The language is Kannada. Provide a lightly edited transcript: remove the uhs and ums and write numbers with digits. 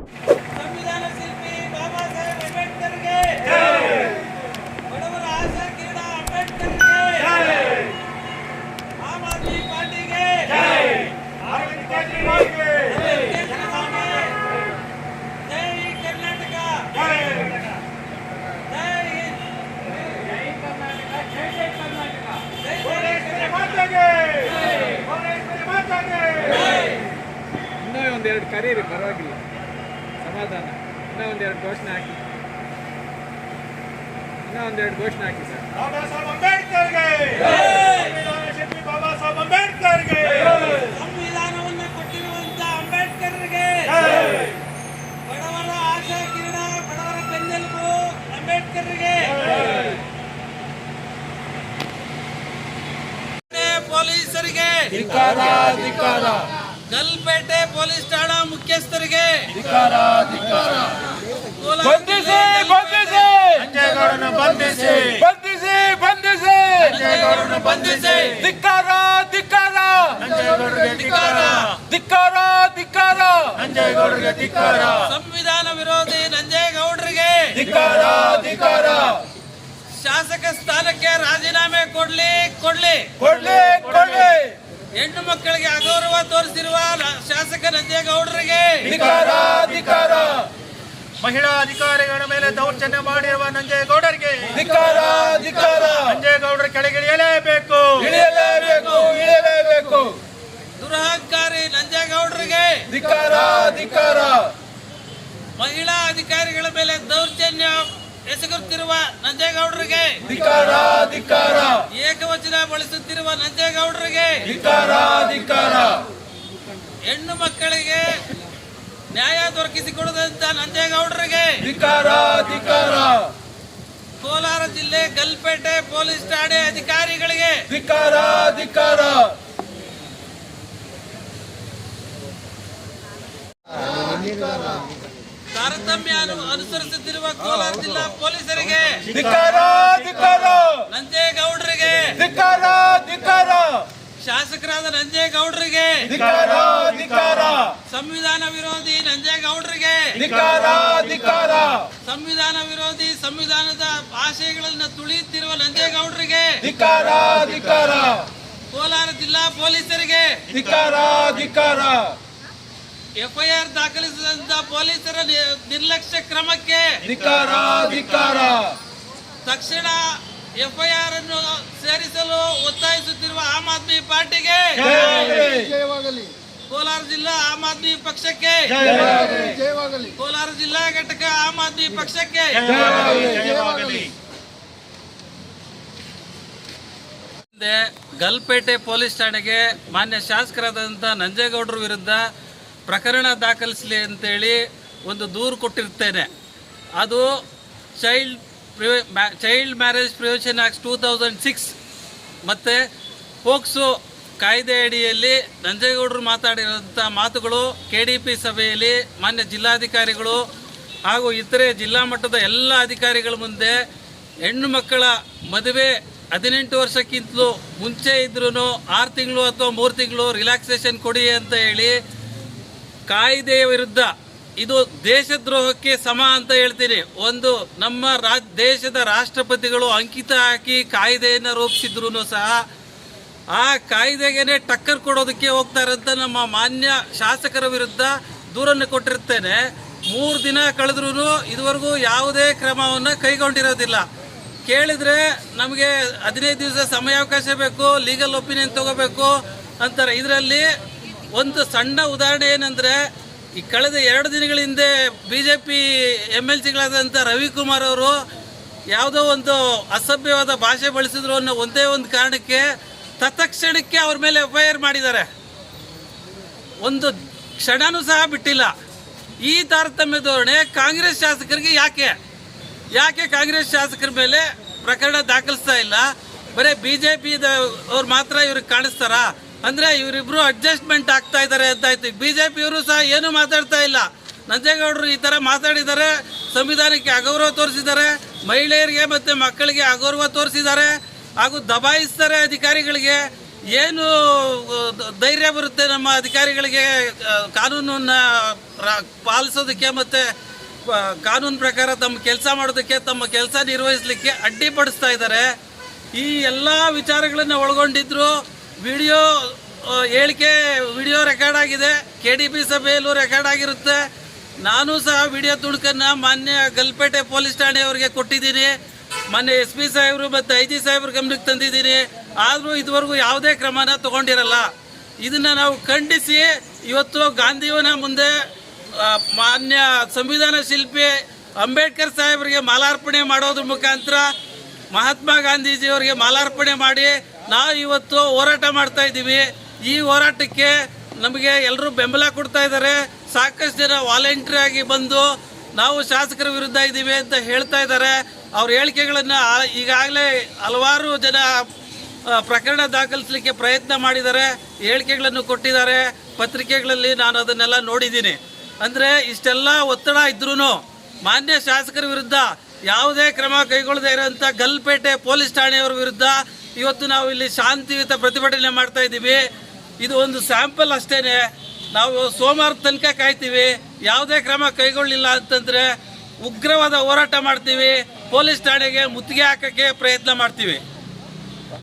ಸಂವಿಧಾನ ಶಿಲ್ಪಿ ಬಾಬಾ ಸಾಹೇಬ್ ಅಂಬೇಡ್ಕರ್ಗೆ ಬಡವರ ಆಶಾ ಕಿರಣ ಅಂಬೇಡ್ಕರ್ಗೆ ಆಮ್ ಆದ್ಮಿ ಪಾರ್ಟಿಗೆ ಅರವಿಂದ್ ಕೇಜ್ರಿವಾಲ್ಗೆ ಜೈ ಕರ್ನಾಟಕ ಜೈ ಜೈ ಹಿಂದ್ ಜೈ ಕರ್ನಾಟಕ ಜೈ ಜೈ ಕರ್ನಾಟಕ ಜೈ ಭುವನೇಶ್ವರಿ ಮಾತೆಗೆ ಭುವನೇಶ್ವರಿ ಮಾತೆಗೆ ಇನ್ನೂ ಒಂದೆರಡು ಕರೀರಿ, ಪರವಾಗಿಲ್ಲ, ಸಮಾಧಾನ. ಇನ್ನೂ ಒಂದೆರಡು ಘೋಷಣೆ ಹಾಕಿ, ಸರ್. ಬಾಬಾ ಸಾಹೇಬ್ ಅಂಬೇಡ್ಕರ್ಗೆ ಸಂವಿಧಾನ ಶಿಲ್ಪಿ ಬಾಬಾ ಸಾಹೇಬ್ ಅಂಬೇಡ್ಕರ್ಗೆ ಸಂವಿಧಾನವನ್ನು ಕೊಟ್ಟಿರುವಂತ ಅಂಬೇಡ್ಕರ್ಗೆ ಬಡವರ ಆಶಾ ಕಿರಣ, ಬಡವರ ಬೆನ್ನೆಲುಬು ಅಂಬೇಡ್ಕರ್ಗೆ ಪೊಲೀಸರಿಗೆ ಗಲ್ಪೇಟೆ ಪೊಲೀಸ್ ಠಾಣಾ ಮುಖ್ಯಸ್ಥರಿಗೆ ಬಂಧಿಸಿ, ಬಂಧಿಸಿ, ಅಂಜೇಗೌಡನ ಬಂಧಿಸಿ ಬಂಧಿಸಿ, ಬಂಧಿಸಿ, ಅಂಜೇಗೌಡನ ಬಂಧಿಸಿ ಧಿಕ್ಕಾರ, ಧಿಕ್ಕಾರ, ಅಂಜೇಗೌಡರಿಗೆ ಧಿಕ್ಕಾರ ಧಿಕ್ಕಾರ, ಧಿಕ್ಕಾರ, ಅಂಜೇಗೌಡರಿಗೆ ಧಿಕ್ಕಾರ ಸಂವಿಧಾನ ವಿರೋಧಿ ನಂಜೇಗೌಡರಿಗೆ ಧಿಕ್ಕಾರ, ಧಿಕ್ಕಾರ, ಶಾಸಕ ಸ್ಥಾನಕ್ಕೆ ರಾಜೀನಾಮೆ ಕೊಡ್ಲಿ ಕೊಡ್ಲಿ, ಕೊಡ್ಲಿ, ಹೆಣ್ಣು ಮಕ್ಕಳಿಗೆ ಅಗೌರವ ತೋರಿಸಿರುವ ಶಾಸಕ ನಂಜೇಗೌಡರಿಗೆ ಧಿಕ್ಕಾರ, ಧಿಕ್ಕಾರ, ಮಹಿಳಾ ಅಧಿಕಾರಿಗಳ ಮೇಲೆ ದೌರ್ಜನ್ಯ ಮಾಡಿರುವ ನಂಜೇಗೌಡರಿಗೆ ಧಿಕ್ಕಾರ, ಧಿಕ್ಕಾರ, ನಂಜೇಗೌಡರ ಕೆಳಗಿಳಿಯಲೇಬೇಕು ಇಳಿಯಲೇಬೇಕು, ಇಳಿಯಲೇಬೇಕು, ದುರಹಂಕಾರಿ ನಂಜೇಗೌಡರಿಗೆ ಧಿಕ್ಕಾರ, ಧಿಕ್ಕಾರ, ಮಹಿಳಾ ಅಧಿಕಾರಿಗಳ ಮೇಲೆ ದೌರ್ಜನ್ಯ ಎಸಗುತ್ತಿರುವ ನಂಜೇಗೌಡರಿಗೆ ಧಿಕ್ಕಾರ, ಧಿಕ್ಕಾರ, ಏಕವಚನ ಬಳಸುತ್ತಿರುವ ನಂಜೇಗೌಡರಿಗೆ ಧಿಕ್ಕಾರ, ಧಿಕ್ಕಾರ, ಹೆಣ್ಣು ಮಕ್ಕಳಿಗೆ ನ್ಯಾಯ ದೊರಕಿಸಿಕೊಡದಂತ ನಂಜೇಗೌಡರಿಗೆ ಧಿಕ್ಕಾರ, ಧಿಕ್ಕಾರ, ಕೋಲಾರ ಜಿಲ್ಲೆ ಗಲ್ಪೇಟೆ ಪೊಲೀಸ್ ಠಾಣೆ ಅಧಿಕಾರಿಗಳಿಗೆ ಧಿಕ್ಕಾರ, ಧಿಕ್ಕಾರ, ತಾರತಮ್ಯ ಅನುಸರಿಸುತ್ತಿರುವ ಕೋಲಾರ ಜಿಲ್ಲಾ ಪೊಲೀಸರಿಗೆ ಧಿಕ್ಕಾರ, ಧಿಕ್ಕಾರ, ನಂಜೇಗೌಡರಿಗೆ ಧಿಕ್ಕಾರ, ಧಿಕ್ಕಾರ, ಶಾಸಕರಾದ ನಂಜೇಗೌಡರಿಗೆ ಧಿಕ್ಕಾರ, ಧಿಕ್ಕಾರ, ಸಂವಿಧಾನ ವಿರೋಧಿ ನಂಜೇಗೌಡರಿಗೆ ಧಿಕ್ಕಾರ, ಧಿಕ್ಕಾರ, ಸಂವಿಧಾನ ವಿರೋಧಿ ಸಂವಿಧಾನದ ಆಶಯಗಳನ್ನು ತುಳಿಯುತ್ತಿರುವ ನಂಜೇಗೌಡರಿಗೆ ಧಿಕ್ಕಾರ, ಧಿಕ್ಕಾರ, ಕೋಲಾರ ಜಿಲ್ಲಾ ಪೊಲೀಸರಿಗೆ ಧಿಕ್ಕಾರ, ಧಿಕ್ಕಾರ, ಎಫ್ಐಆರ್ ದಾಖಲಿಸಿದಂತ ಪೊಲೀಸರ ನಿರ್ಲಕ್ಷ್ಯ ಕ್ರಮಕ್ಕೆ ಧಿಕ್ಕಾರ, ಧಿಕ್ಕಾರ, ತಕ್ಷಣ ಎಫ್ಐಆರ್ ಅನ್ನು ಸೇರಿಸಲು ಒತ್ತಾಯಿಸುತ್ತಿರುವ ಆಮ್ ಆದ್ಮಿ ಪಾರ್ಟಿಗೆ ಜಯವಾಗಲಿ, ಕೋಲಾರ ಜಿಲ್ಲಾ ಆಮ್ ಆದ್ಮಿ ಪಕ್ಷಕ್ಕೆ ಜಯವಾಗಲಿ, ಕೋಲಾರ ಜಿಲ್ಲಾ ಘಟಕ ಆಮ್ ಆದ್ಮಿ ಪಕ್ಷಕ್ಕೆ ಜಯವಾಗಲಿ. ಹಿಂದೆ ಗಲ್ಪೇಟೆ ಪೊಲೀಸ್ ಠಾಣೆಗೆ ಮಾನ್ಯ ಶಾಸಕರಾದಂಥ ನಂಜೇಗೌಡರ ವಿರುದ್ಧ ಪ್ರಕರಣ ದಾಖಲಿಸಲಿ ಅಂತೇಳಿ ಒಂದು ದೂರು ಕೊಟ್ಟಿರ್ತೇನೆ. ಅದು ಚೈಲ್ಡ್ ಮ್ಯಾರೇಜ್ ಪ್ರಿವೆನ್ಷನ್ ಆಕ್ಟ್ 2006 ಮತ್ತು ಪೋಕ್ಸೋ ಕಾಯ್ದೆ ಅಡಿಯಲ್ಲಿ ನಂಜೇಗೌಡರು ಮಾತಾಡಿರೋಂಥ ಮಾತುಗಳು KDP ಸಭೆಯಲ್ಲಿ ಮಾನ್ಯ ಜಿಲ್ಲಾಧಿಕಾರಿಗಳು ಹಾಗೂ ಇತರೆ ಜಿಲ್ಲಾ ಮಟ್ಟದ ಎಲ್ಲ ಅಧಿಕಾರಿಗಳ ಮುಂದೆ ಹೆಣ್ಣು ಮಕ್ಕಳ ಮದುವೆ 18 ವರ್ಷಕ್ಕಿಂತಲೂ ಮುಂಚೆ ಇದ್ರೂ 6 ತಿಂಗಳು ಅಥವಾ 3 ತಿಂಗಳು ರಿಲ್ಯಾಕ್ಸೇಷನ್ ಕೊಡಿ ಅಂತ ಹೇಳಿ ಕಾಯ್ದೆಯ ವಿರುದ್ಧ, ಇದು ದೇಶದ್ರೋಹಕ್ಕೆ ಸಮ ಅಂತ ಹೇಳ್ತೀನಿ. ಒಂದು ನಮ್ಮ ದೇಶದ ರಾಷ್ಟ್ರಪತಿಗಳು ಅಂಕಿತ ಹಾಕಿ ಕಾಯ್ದೆಯನ್ನು ರೂಪಿಸಿದ್ರು ಸಹ ಆ ಕಾಯ್ದೆಗೇನೆ ಟಕ್ಕರ್ ಕೊಡೋದಕ್ಕೆ ಹೋಗ್ತಾರಂತ ನಮ್ಮ ಮಾನ್ಯ ಶಾಸಕರ ವಿರುದ್ಧ ದೂರನ್ನು ಕೊಟ್ಟಿರ್ತೇನೆ. 3 ದಿನ ಕಳೆದ್ರೂ ಇದುವರೆಗೂ ಯಾವುದೇ ಕ್ರಮವನ್ನು ಕೈಗೊಂಡಿರೋದಿಲ್ಲ. ಕೇಳಿದರೆ ನಮಗೆ 15 ದಿವಸ ಸಮಯಾವಕಾಶ ಬೇಕು, ಲೀಗಲ್ ಒಪಿನಿಯನ್ ತಗೋಬೇಕು ಅಂತಾರೆ. ಇದರಲ್ಲಿ ಒಂದು ಸಣ್ಣ ಉದಾಹರಣೆ ಏನಂದರೆ, ಈ ಕಳೆದ 2 ದಿನಗಳ ಹಿಂದೆ BJP MLCಗಳಾದಂಥ ರವಿಕುಮಾರ್ ಅವರು ಯಾವುದೋ ಒಂದು ಅಸಭ್ಯವಾದ ಭಾಷೆ ಬಳಸಿದ್ರು ಅನ್ನೋ ಒಂದೇ ಒಂದು ಕಾರಣಕ್ಕೆ ತತ್ಕ್ಷಣಕ್ಕೆ ಅವ್ರ ಮೇಲೆ FIR ಮಾಡಿದ್ದಾರೆ. ಒಂದು ಕ್ಷಣನೂ ಸಹ ಬಿಟ್ಟಿಲ್ಲ. ಈ ತಾರತಮ್ಯ ಧೋರಣೆ ಕಾಂಗ್ರೆಸ್ ಶಾಸಕರಿಗೆ ಯಾಕೆ ಕಾಂಗ್ರೆಸ್ ಶಾಸಕರ ಮೇಲೆ ಪ್ರಕರಣ ದಾಖಲಿಸ್ತಾ ಇಲ್ಲ? ಬರೀ BJP ಅವ್ರು ಮಾತ್ರ ಇವ್ರಿಗೆ ಕಾಣಿಸ್ತಾರ? ಅಂದರೆ ಇವರಿಬ್ಬರು ಅಡ್ಜಸ್ಟ್ಮೆಂಟ್ ಆಗ್ತಾ ಇದ್ದಾರೆ ಅಂತಾಯ್ತು. BJP ಅವರು ಸಹ ಏನೂ ಮಾತಾಡ್ತಾ ಇಲ್ಲ. ನಂಜೇಗೌಡರು ಈ ಥರ ಮಾತಾಡಿದ್ದಾರೆ, ಸಂವಿಧಾನಕ್ಕೆ ಅಗೌರವ ತೋರಿಸಿದ್ದಾರೆ, ಮಹಿಳೆಯರಿಗೆ ಮತ್ತು ಮಕ್ಕಳಿಗೆ ಅಗೌರವ ತೋರಿಸಿದ್ದಾರೆ ಹಾಗೂ ದಬಾಯಿಸ್ತಾರೆ ಅಧಿಕಾರಿಗಳಿಗೆ. ಏನು ಧೈರ್ಯ ಬರುತ್ತೆ ನಮ್ಮ ಅಧಿಕಾರಿಗಳಿಗೆ ಕಾನೂನನ್ನು ಪಾಲಿಸೋದಕ್ಕೆ ಮತ್ತು ಕಾನೂನು ಪ್ರಕಾರ ತಮ್ಮ ಕೆಲಸ ಮಾಡೋದಕ್ಕೆ, ತಮ್ಮ ಕೆಲಸ ನಿರ್ವಹಿಸಲಿಕ್ಕೆ ಅಡ್ಡಿಪಡಿಸ್ತಾ ಇದ್ದಾರೆ. ಈ ಎಲ್ಲ ವಿಚಾರಗಳನ್ನು ಒಳಗೊಂಡಿದ್ರು. ವಿಡಿಯೋ ಹೇಳಿಕೆ ವಿಡಿಯೋ ರೆಕಾರ್ಡ್ ಆಗಿದೆ, KDP ಸಭೆಯಲ್ಲೂ ರೆಕಾರ್ಡ್ ಆಗಿರುತ್ತೆ. ನಾನು ಸಹ ವಿಡಿಯೋ ತುಣುಕನ್ನು ಮಾನ್ಯ ಗಲ್ಪೇಟೆ ಪೊಲೀಸ್ ಠಾಣೆಯವರಿಗೆ ಕೊಟ್ಟಿದ್ದೀನಿ. ಮೊನ್ನೆ SP ಸಾಹೇಬರು ಮತ್ತು IG ಸಾಹೇಬ್ರ ಗಮನಕ್ಕೆ ತಂದಿದ್ದೀನಿ. ಆದರೂ ಇದುವರೆಗೂ ಯಾವುದೇ ಕ್ರಮನ ತಗೊಂಡಿರಲ್ಲ. ಇದನ್ನು ನಾವು ಖಂಡಿಸಿ ಇವತ್ತು ಗಾಂಧಿವನ ಮುಂದೆ ಮಾನ್ಯ ಸಂವಿಧಾನ ಶಿಲ್ಪಿ ಅಂಬೇಡ್ಕರ್ ಸಾಹೇಬರಿಗೆ ಮಾಲಾರ್ಪಣೆ ಮಾಡೋದ್ರ ಮುಖಾಂತರ ಮಹಾತ್ಮ ಗಾಂಧೀಜಿಯವರಿಗೆ ಮಾಲಾರ್ಪಣೆ ಮಾಡಿ ನಾವು ಇವತ್ತು ಹೋರಾಟ ಮಾಡ್ತಾ ಇದ್ದೀವಿ. ಈ ಹೋರಾಟಕ್ಕೆ ನಮಗೆ ಎಲ್ಲರೂ ಬೆಂಬಲ ಕೊಡ್ತಾ ಇದ್ದಾರೆ. ಸಾಕಷ್ಟು ಜನ ವಾಲಂಟಿಯರ್ ಆಗಿ ಬಂದು ನಾವು ಶಾಸಕರ ವಿರುದ್ಧ ಇದ್ದೀವಿ ಅಂತ ಹೇಳ್ತಾ ಇದ್ದಾರೆ. ಅವ್ರ ಹೇಳಿಕೆಗಳನ್ನು ಈಗಾಗಲೇ ಹಲವಾರು ಜನ ಪ್ರಕರಣ ದಾಖಲಿಸಲಿಕ್ಕೆ ಪ್ರಯತ್ನ ಮಾಡಿದ್ದಾರೆ, ಹೇಳಿಕೆಗಳನ್ನು ಕೊಟ್ಟಿದ್ದಾರೆ. ಪತ್ರಿಕೆಗಳಲ್ಲಿ ನಾನು ಅದನ್ನೆಲ್ಲ ನೋಡಿದ್ದೀನಿ. ಅಂದರೆ ಇಷ್ಟೆಲ್ಲ ಒತ್ತಡ ಇದ್ರೂ ಮಾನ್ಯ ಶಾಸಕರ ವಿರುದ್ಧ ಯಾವುದೇ ಕ್ರಮ ಕೈಗೊಳ್ಳದೇ ಇರೋಂಥ ಗಲ್ಪೇಟೆ ಪೊಲೀಸ್ ಠಾಣೆಯವರ ವಿರುದ್ಧ ಇವತ್ತು ನಾವು ಇಲ್ಲಿ ಶಾಂತಿಯುತ ಪ್ರತಿಭಟನೆ ಮಾಡ್ತಾ ಇದ್ದೀವಿ. ಇದು ಒಂದು ಸ್ಯಾಂಪಲ್ ಅಷ್ಟೇ. ನಾವು ಸೋಮವಾರ ತನಕ ಕಾಯ್ತೀವಿ. ಯಾವುದೇ ಕ್ರಮ ಕೈಗೊಳ್ಳಿಲ್ಲ ಅಂತಂದರೆ ಉಗ್ರವಾದ ಹೋರಾಟ ಮಾಡ್ತೀವಿ. ಪೊಲೀಸ್ ಠಾಣೆಗೆ ಮುತ್ತಿಗೆ ಹಾಕೋಕ್ಕೆ ಪ್ರಯತ್ನ ಮಾಡ್ತೀವಿ.